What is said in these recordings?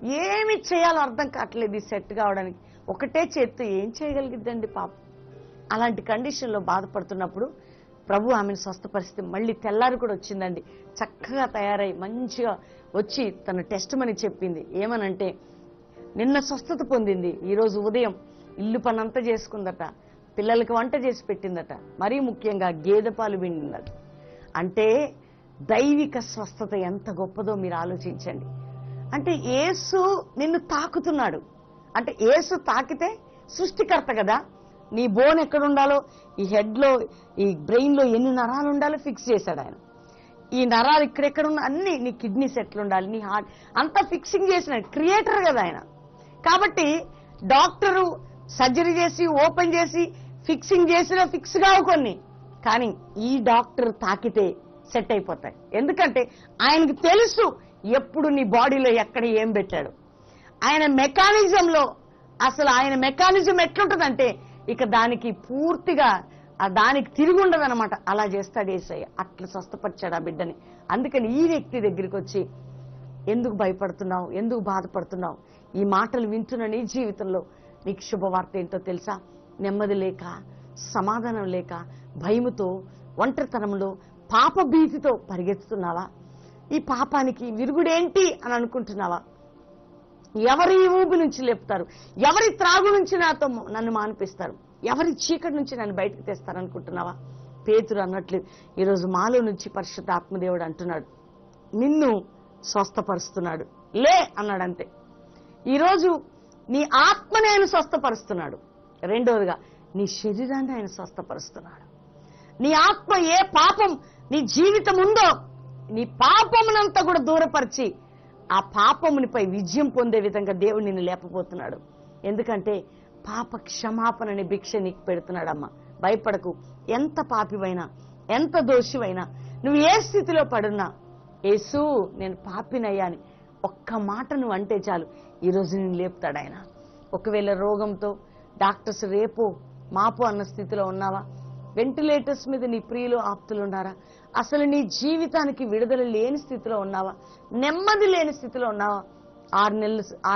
ఏమి చేయాలో అర్థం కావట్లేదు ఈ సెట్ కావడానికి. ఒకటే చేత్తో ఏం చేయగలిగిద్దండి పాపం. అలాంటి కండిషన్లో బాధపడుతున్నప్పుడు ప్రభు ఆమెను స్వస్థపరిస్తే మళ్ళీ తెల్లారి కూడా వచ్చిందండి. చక్కగా తయారై మంచిగా వచ్చి తన టెస్ట్ మని చెప్పింది. ఏమనంటే నిన్న స్వస్థత పొందింది, ఈరోజు ఉదయం ఇల్లు పనంతా చేసుకుందట, పిల్లలకి వంట చేసి పెట్టిందట, మరీ ముఖ్యంగా గేదె పాలు పిండిందట. అంటే దైవిక స్వస్థత ఎంత గొప్పదో మీరు ఆలోచించండి. అంటే యేసు నిన్ను తాకుతున్నాడు. అంటే యేసు తాకితే సృష్టికర్త కదా, నీ బోన్ ఎక్కడ ఉండాలో, ఈ హెడ్లో ఈ బ్రెయిన్లో ఎన్ని నరాలు ఉండాలో ఫిక్స్ చేశాడు ఆయన. ఈ నరాలు ఇక్కడెక్కడ ఉన్న అన్ని, నీ కిడ్నీస్ ఎట్లుండాలి, నీ హార్ట్ అంతా ఫిక్సింగ్ చేసినాడు. క్రియేటర్ కదా ఆయన. కాబట్టి డాక్టరు సర్జరీ చేసి ఓపెన్ చేసి ఫిక్సింగ్ చేసినా ఫిక్స్ కావు కొన్ని, కానీ ఈ డాక్టర్ తాకితే సెట్ అయిపోతాయి. ఎందుకంటే ఆయనకు తెలుసు ఎప్పుడు నీ బాడీలో ఎక్కడ ఏం పెట్టాడు. ఆయన మెకానిజంలో అసలు ఆయన మెకానిజం ఎట్లుంటుందంటే ఇక దానికి పూర్తిగా దానికి తిరిగి ఉండదు అనమాట. అలా చేస్తాడు యేసయ్య. అట్లా స్వస్థపరిచాడు ఆ బిడ్డని. అందుకని ఈ వ్యక్తి దగ్గరికి వచ్చి ఎందుకు భయపడుతున్నావు, ఎందుకు బాధపడుతున్నావు, ఈ మాటలు వింటున్న నీ జీవితంలో నీకు శుభవార్త ఏంటో తెలుసా? నెమ్మది లేక, సమాధానం లేక, భయముతో, ఒంటరితనంలో, పాప భీతితో పరిగెత్తుతున్నావా? ఈ పాపానికి విరుగుడేంటి అని అనుకుంటున్నావా? ఎవరి ఊబి నుంచి లేపుతారు, ఎవరి త్రాగు నుంచి నన్ను మానిపిస్తారు, ఎవరి చీకటి నుంచి నన్ను బయటకు తెస్తారనుకుంటున్నావా? పేతురు అన్నట్లు ఈరోజు మాలో నుంచి పరిశుద్ధ ఆత్మదేవుడు అంటున్నాడు, నిన్ను స్వస్థపరుస్తున్నాడు, లే అన్నాడు. అంతే. ఈరోజు నీ ఆత్మని ఆయన స్వస్థపరుస్తున్నాడు. రెండవదిగా నీ శరీరాన్ని ఆయన స్వస్థపరుస్తున్నాడు. నీ ఆత్మ ఏ పాపం నీ జీవితం ఉందో నీ పాపమునంతా కూడా దూరపరిచి ఆ పాపమునిపై విజయం పొందే విధంగా దేవుడు నిన్ను లేపబోతున్నాడు. ఎందుకంటే పాప క్షమాపణని భిక్ష నీకు పెడుతున్నాడమ్మా. భయపడకు. ఎంత పాపివైనా, ఎంత దోషివైనా, నువ్వు ఏ స్థితిలో పడున్నా, యేసు నేను పాపినయ్యా అని ఒక్క మాట నువ్వు అంటే చాలు, ఈరోజు నేను లేపుతాడు ఆయన. ఒకవేళ రోగంతో డాక్టర్స్ రేపు మాపు అన్న స్థితిలో ఉన్నావా? వెంటిలేటర్స్ మీద నీ ప్రియులు ఆప్తులు ఉన్నారా? అసలు నీ జీవితానికి విడుదల లేని స్థితిలో ఉన్నావా? నెమ్మది లేని స్థితిలో ఉన్నావా? 6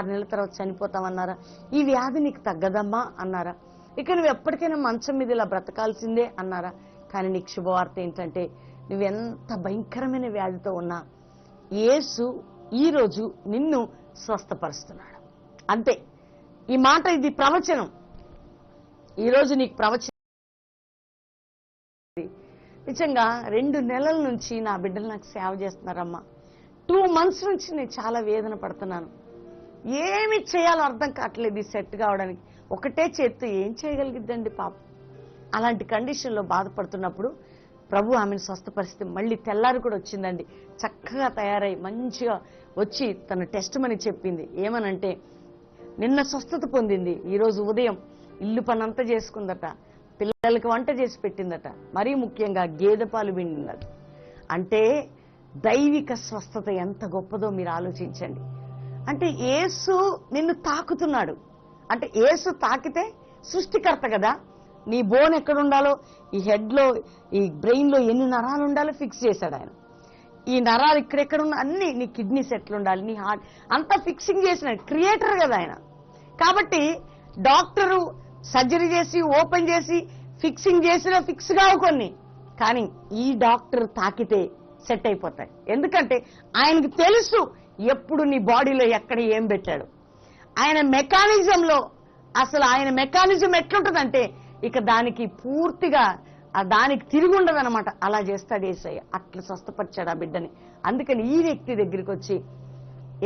నెలల తర్వాత చనిపోతామన్నారా? ఈ వ్యాధి నీకు తగ్గదమ్మా అన్నారా? ఇక నువ్వు ఎప్పటికైనా మంచం మీద ఇలా బ్రతకాల్సిందే అన్నారా? కానీ నీకు శుభవార్త ఏంటంటే నువ్వెంత భయంకరమైన వ్యాధితో ఉన్నా యేసు ఈరోజు నిన్ను స్వస్థపరుస్తున్నాడు. అంతే. ఈ మాట, ఇది ప్రవచనం. ఈరోజు నీకు ప్రవచనం. నిజంగా 2 నెలల నుంచి నా బిడ్డలు నాకు సేవ చేస్తున్నారమ్మా. 2 months నుంచి నేను చాలా వేదన పడుతున్నాను. ఏమి చేయాలో అర్థం కావట్లేదు ఈ సెట్ కావడానికి. ఒకటే చేత్తో ఏం చేయగలిగిద్దండి పాపం. అలాంటి కండిషన్లో బాధపడుతున్నప్పుడు ప్రభు ఆమెను స్వస్థపరిస్తే మళ్ళీ తెల్లారి కూడా వచ్చిందండి. చక్కగా తయారై మంచిగా వచ్చి తన టెస్ట్ మని చెప్పింది. ఏమనంటే నిన్న స్వస్థత పొందింది, ఈరోజు ఉదయం ఇల్లు పనంతా చేసుకుందట, పిల్లలకి వంట చేసి పెట్టిందట, మరీ ముఖ్యంగా గేదె పాలు పిండిందట. అంటే దైవిక స్వస్థత ఎంత గొప్పదో మీరు ఆలోచించండి. అంటే యేసు నిన్ను తాకుతున్నాడు. అంటే యేసు తాకితే సృష్టికర్త కదా, నీ బోన్ ఎక్కడ ఉండాలో, ఈ హెడ్లో ఈ బ్రెయిన్లో ఎన్ని నరాలు ఉండాలో ఫిక్స్ చేశాడు ఆయన. ఈ నరాలు ఇక్కడెక్కడ ఉన్న అన్ని, నీ కిడ్నీస్ ఎట్లుండాలి, నీ హార్ట్ అంతా ఫిక్సింగ్ చేసినాడు. క్రియేటర్ కదా ఆయన. కాబట్టి డాక్టరు సర్జరీ చేసి ఓపెన్ చేసి ఫిక్సింగ్ చేసినా ఫిక్స్ కావు కొన్ని, కానీ ఈ డాక్టర్ తాకితే సెట్ అయిపోతాయి. ఎందుకంటే ఆయనకు తెలుసు ఎప్పుడు నీ బాడీలో ఎక్కడ ఏం పెట్టాడు. ఆయన మెకానిజంలో అసలు ఆయన మెకానిజం ఎట్లుంటుందంటే ఇక దానికి పూర్తిగా దానికి తిరిగి ఉండదు అనమాట. అలా చేస్తాడు యేసయ్య. అట్లా స్వస్థపరిచాడు ఆ బిడ్డని. అందుకని ఈ వ్యక్తి దగ్గరికి వచ్చి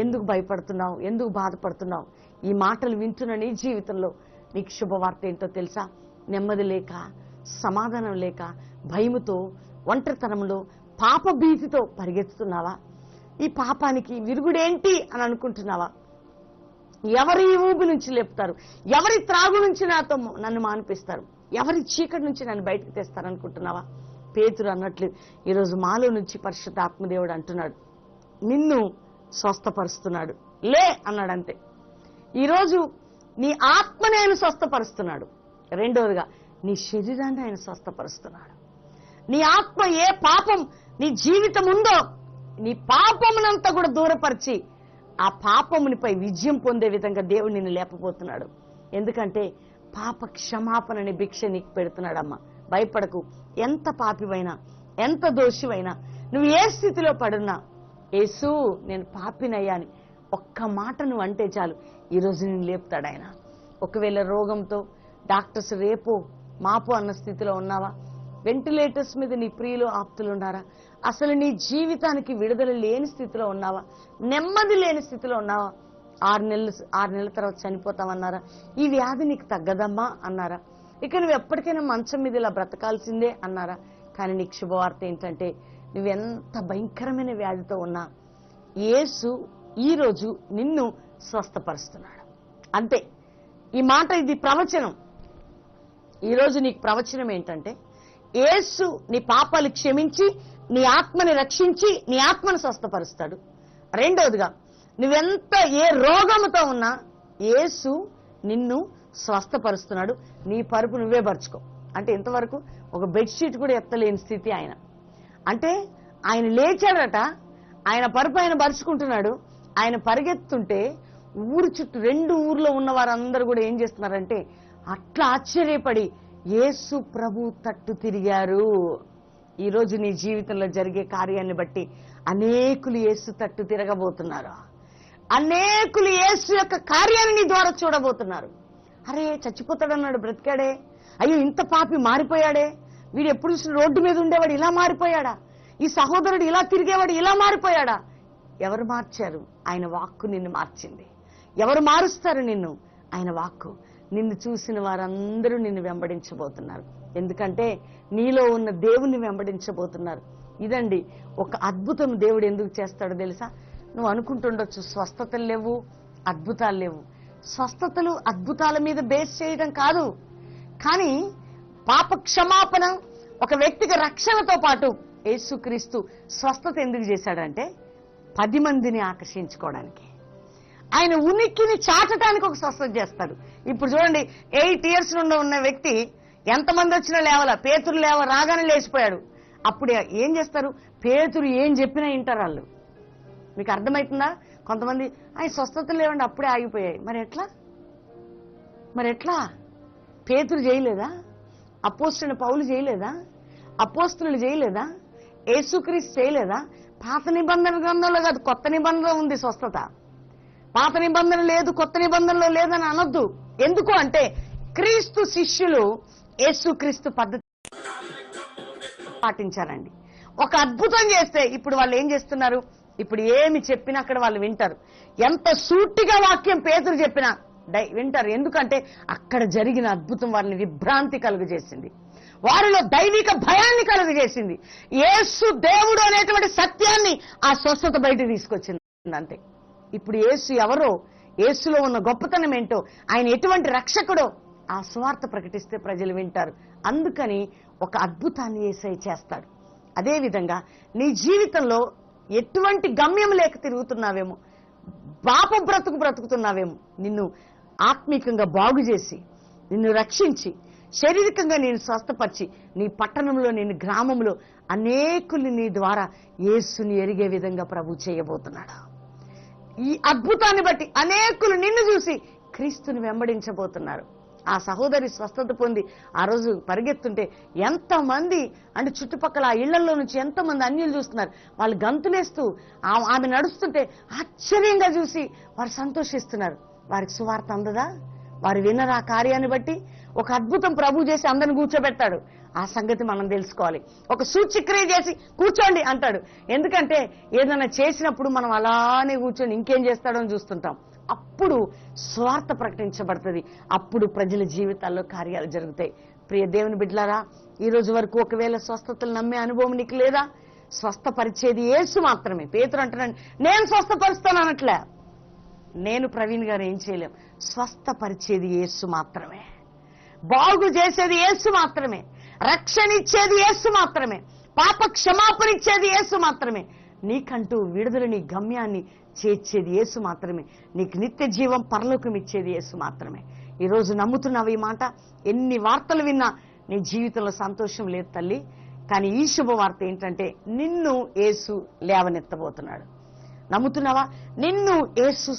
ఎందుకు భయపడుతున్నావు, ఎందుకు బాధపడుతున్నావు, ఈ మాటలు వింటున్న నీ జీవితంలో నీకు శుభవార్త ఏంటో తెలుసా? నెమ్మది లేక, సమాధానం లేక, భయముతో, ఒంటరితనంలో, పాప భీతితో పరిగెత్తుతున్నావా? ఈ పాపానికి విరుగుడేంటి అని అనుకుంటున్నావా? ఎవరి ఊబి నుంచి లేపుతారు, ఎవరి త్రాగు నుంచి నన్ను మానిపిస్తారు, ఎవరి చీకటి నుంచి నన్ను బయటకు తెస్తారనుకుంటున్నావా? పేతురు అన్నట్లు ఈరోజు మాలో నుంచి పరిశుద్ధ ఆత్మదేవుడు అంటున్నాడు, నిన్ను స్వస్థపరుస్తున్నాడు, లే అన్నాడు. అంతే. ఈరోజు నీ ఆత్మని ఆయన స్వస్థపరుస్తున్నాడు. రెండవదిగా నీ శరీరాన్ని ఆయన స్వస్థపరుస్తున్నాడు. నీ ఆత్మ ఏ పాపం నీ జీవితం ఉందో నీ పాపమునంతా కూడా దూరపరిచి ఆ పాపమునిపై విజయం పొందే విధంగా దేవుడు నిన్ను లేపబోతున్నాడు. ఎందుకంటే పాప క్షమాపణ అనే భిక్ష నీకు పెడుతున్నాడమ్మా. భయపడకు. ఎంత పాపివైనా, ఎంత దోషివైనా, నువ్వు ఏ స్థితిలో పడున్నా, యేసు నేను పాపినయ్యా అని ఒక్క మాట నువ్వు అంటే చాలు, ఈరోజు నేను లేపుతాడు ఆయన. ఒకవేళ రోగంతో డాక్టర్స్ రేపో మాపో అన్న స్థితిలో ఉన్నావా? వెంటిలేటర్స్ మీద నీ ప్రియులు ఆప్తులు ఉన్నారా? అసలు నీ జీవితానికి విడుదల లేని స్థితిలో ఉన్నావా? నెమ్మది లేని స్థితిలో ఉన్నావా? 6 నెలల తర్వాత చనిపోతామన్నారా? ఈ వ్యాధి నీకు తగ్గదమ్మా అన్నారా? ఇక నువ్వు ఎప్పటికైనా మంచం మీద ఇలా బ్రతకాల్సిందే అన్నారా? కానీ నీకు శుభవార్త ఏంటంటే, నువ్వెంత భయంకరమైన వ్యాధితో ఉన్నా యేసు ఈరోజు నిన్ను స్వస్థపరుస్తున్నాడు. అంతే. ఈ మాట, ఇది ప్రవచనం. ఈరోజు నీకు ప్రవచనం ఏంటంటే, యేసు నీ పాపాలు క్షమించి నీ ఆత్మని రక్షించి నీ ఆత్మను స్వస్థపరుస్తాడు. రెండవదిగా, నువ్వెంత ఏ రోగముతో ఉన్నా యేసు నిన్ను స్వస్థపరుస్తున్నాడు. నీ పరుపు నువ్వే పరుచుకో. అంటే ఇంతవరకు ఒక బెడ్షీట్ కూడా ఎత్తలేని స్థితి ఆయన. అంటే ఆయన లేచాడట, ఆయన పరుపు ఆయన పరుచుకుంటున్నాడు. ఆయన పరిగెత్తుంటే ఊరు చుట్టూ 2 ఊర్లో ఉన్న వారందరూ కూడా ఏం చేస్తున్నారంటే అట్లా ఆశ్చర్యపడి యేసు ప్రభు తట్టు తిరిగారు. ఈరోజు నీ జీవితంలో జరిగే కార్యాన్ని బట్టి అనేకులు యేసు తట్టు తిరగబోతున్నారు. అనేకులు యేసు యొక్క కార్యాన్ని నీ ద్వారా చూడబోతున్నారు. అరే, చచ్చిపోతాడన్నాడు, బ్రతికాడే. అయ్యో, ఇంత పాపి మారిపోయాడే. వీడు ఎప్పుడు చూసిన రోడ్డు మీద ఉండేవాడు ఇలా మారిపోయాడా? ఈ సహోదరుడు ఇలా తిరిగేవాడు ఇలా మారిపోయాడా? ఎవరు మార్చారు? ఆయన వాక్కు నిన్ను మార్చింది. ఎవరు మారుస్తారు నిన్ను? ఆయన వాక్కు. నిన్ను చూసిన వారందరూ నిన్ను వెంబడించబోతున్నారు. ఎందుకంటే నీలో ఉన్న దేవుని వెంబడించబోతున్నారు. ఇదండి ఒక అద్భుతం. దేవుడు ఎందుకు చేస్తాడో తెలుసా? నువ్వు అనుకుంటుండొచ్చు, స్వస్థతలు లేవు, అద్భుతాలు లేవు. స్వస్థతలు అద్భుతాల మీద బేస్ చేయడం కాదు, కానీ పాప క్షమాపణ, ఒక వ్యక్తికి రక్షణతో పాటు యేసుక్రీస్తు స్వస్థత ఎందుకు చేశాడంటే 10 మందిని ఆకర్షించుకోవడానికి, ఆయన ఉనికిని చాటడానికి ఒక స్వస్థత చేస్తాడు. ఇప్పుడు చూడండి, 8 years నుండి ఉన్న వ్యక్తి ఎంతమంది వచ్చినా లేవాల, పేతురు రాగానే లేచిపోయాడు. అప్పుడు ఏం చేస్తారు? పేతురు ఏం చెప్పినా వింటారు వాళ్ళు. మీకు అర్థమవుతుందా? కొంతమంది ఆయన స్వస్థతలు లేవండి, అప్పుడే ఆగిపోయాయి. మరి ఎట్లా? పేతురు చేయలేదా? అపోస్తలుడైన పౌలు చేయలేదా? అపోస్తలులు చేయలేదా? యేసుక్రీస్తు చేయలేదా? పాత నిబంధన గ్రంథంలో కాదు, కొత్త నిబంధనలో ఉంది స్వస్థత. పాత నిబంధన లేదు, కొత్త నిబంధనలో లేదని అనొద్దు. ఎందుకు అంటే క్రీస్తు శిష్యులు యేసుక్రీస్తు పద్ధతి పాటించారండి. ఒక అద్భుతం చేస్తే ఇప్పుడు వాళ్ళు ఏం చేస్తున్నారు? ఇప్పుడు ఏమి చెప్పినా అక్కడ వాళ్ళు వింటారు. ఎంత సూటిగా వాక్యం పేతురు చెప్పినా వింటారు. ఎందుకంటే అక్కడ జరిగిన అద్భుతం వారిని విభ్రాంతి కలుగజేసింది, వారిలో దైవిక భయాన్ని కలుగజేసింది. యేసు దేవుడు అనేటువంటి సత్యాన్ని ఆ స్వస్థత బయటకు తీసుకొచ్చింది. అంతే. ఇప్పుడు యేసు ఎవరో, యేసులో ఉన్న గొప్పతనం ఏంటో, ఆయన ఎటువంటి రక్షకుడో ఆ సువార్త ప్రకటిస్తే ప్రజలు వింటారు. అందుకని ఒక అద్భుతాన్ని యేసయ్య చేస్తాడు. అదేవిధంగా నీ జీవితంలో ఎటువంటి గమ్యం లేక తిరుగుతున్నావేమో, పాప బ్రతుకుతున్నావేమో, నిన్ను ఆత్మీకంగా బాగు చేసి, నిన్ను రక్షించి, శారీరకంగా నేను స్వస్థపరిచి, నీ పట్టణంలో, నేను గ్రామంలో అనేకుల్ని నీ ద్వారా యేసుని ఎరిగే విధంగా ప్రభు చేయబోతున్నాడు. ఈ అద్భుతాన్ని బట్టి అనేకులు నిన్ను చూసి క్రీస్తుని వెంబడించబోతున్నారు. ఆ సహోదరి స్వస్థత పొంది ఆ రోజు పరిగెత్తుంటే ఎంతమంది, అంటే చుట్టుపక్కల ఆ ఇళ్లలో నుంచి ఎంతమంది అన్యులు చూస్తున్నారు. వాళ్ళు గంతులేస్తూ ఆమె నడుస్తుంటే ఆశ్చర్యంగా చూసి వారు సంతోషిస్తున్నారు. వారికి సువార్త అందదా? వారు వినరు ఆ కార్యాన్ని బట్టి? ఒక అద్భుతం ప్రభు చేసి అందరిని కూర్చోబెట్టాడు. ఆ సంగతి మనం తెలుసుకోవాలి. ఒక సూచక్రియ చేసి కూర్చోండి అంటాడు. ఎందుకంటే ఏదైనా చేసినప్పుడు మనం అలానే కూర్చొని ఇంకేం చేస్తాడో అని చూస్తుంటాం. అప్పుడు స్వార్థ ప్రకటించబడుతుంది. అప్పుడు ప్రజల జీవితాల్లో కార్యాలు జరుగుతాయి. ప్రియ దేవుని బిడ్డలారా, ఈ రోజు వరకు ఒకవేళ స్వస్థతలు నమ్మే అనుభవం నీకు లేదా? స్వస్థపరిచేది యేసు మాత్రమే. పేతురు అంటున్నాడు, నేను స్వస్థపరుస్తాను అనట్లే. నేను ప్రవీణ్ గారు ఏం చేయలేం. స్వస్థపరిచేది యేసు మాత్రమే, బాగు చేసేది యేసు మాత్రమే, రక్షణ ఇచ్చేది యేసు మాత్రమే, పాప క్షమాపణ ఇచ్చేది యేసు మాత్రమే, నీకంటూ విడుదల, నీ గమ్యాన్ని చేర్చేది యేసు మాత్రమే, నీకు నిత్య జీవం పరలోకం ఇచ్చేది యేసు మాత్రమే. ఈరోజు నమ్ముతున్నావు ఈ మాట? ఎన్ని వార్తలు విన్నా నీ జీవితంలో సంతోషం లేదు తల్లి. కానీ ఈ శుభవార్త ఏంటంటే నిన్ను యేసు లేవనెత్తబోతున్నాడు. నమ్ముతున్నావా? నిన్ను యేసు